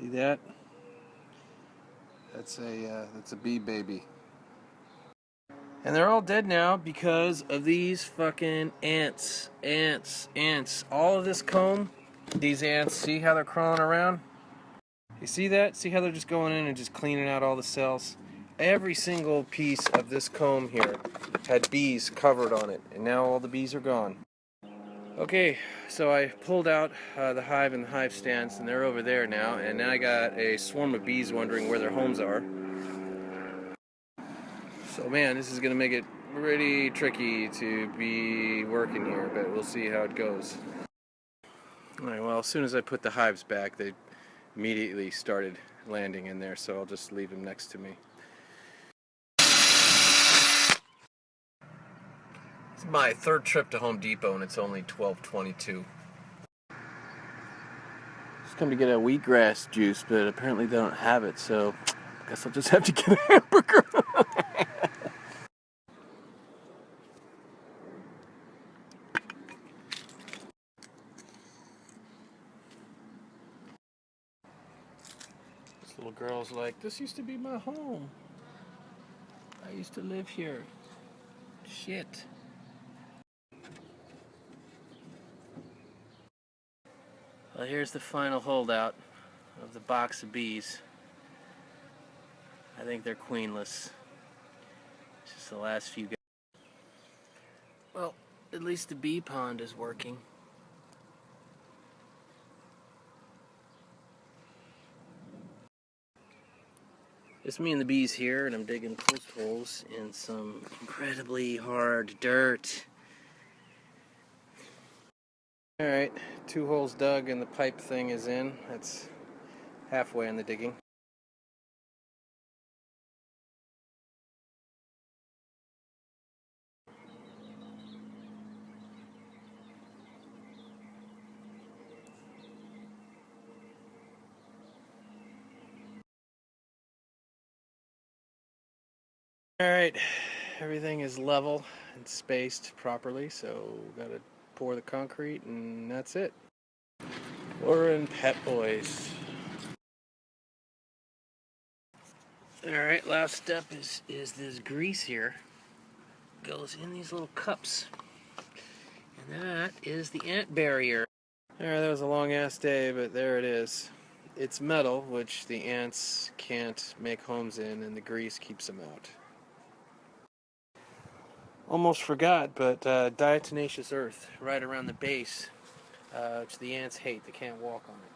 See that? That's a bee baby. And they're all dead now because of these fucking ants. Ants. All of this comb, these ants, see how they're crawling around? You see that? See how they're just going in and just cleaning out all the cells? Every single piece of this comb here had bees covered on it, and now all the bees are gone. Okay, so I pulled out the hive and the hive stands, and they're over there now, and now I got a swarm of bees wondering where their homes are. So man, this is going to make it pretty tricky to be working here, but we'll see how it goes. Alright, well, as soon as I put the hives back, they immediately started landing in there, so I'll just leave them next to me. It's my third trip to Home Depot, and it's only 12:22. Just come to get a wheatgrass juice, but apparently they don't have it, so I guess I'll just have to get a hamburger. This little girl's like, this used to be my home. I used to live here. Shit. Well, here's the final holdout of the box of bees. I think they're queenless. It's just the last few guys. Well, at least the bee pond is working. It's me and the bees here, and I'm digging post holes in some incredibly hard dirt. Alright, 2 holes dug and the pipe thing is in. That's halfway in the digging. Alright, everything is level and spaced properly, so gotta pour the concrete and that's it. We're in Pet Boys. Alright, last step is this grease here. Goes in these little cups. And that is the ant barrier. Alright, that was a long ass day, but there it is. It's metal, which the ants can't make homes in, and the grease keeps them out. Almost forgot, but diatomaceous earth right around the base, which the ants hate. They can't walk on it.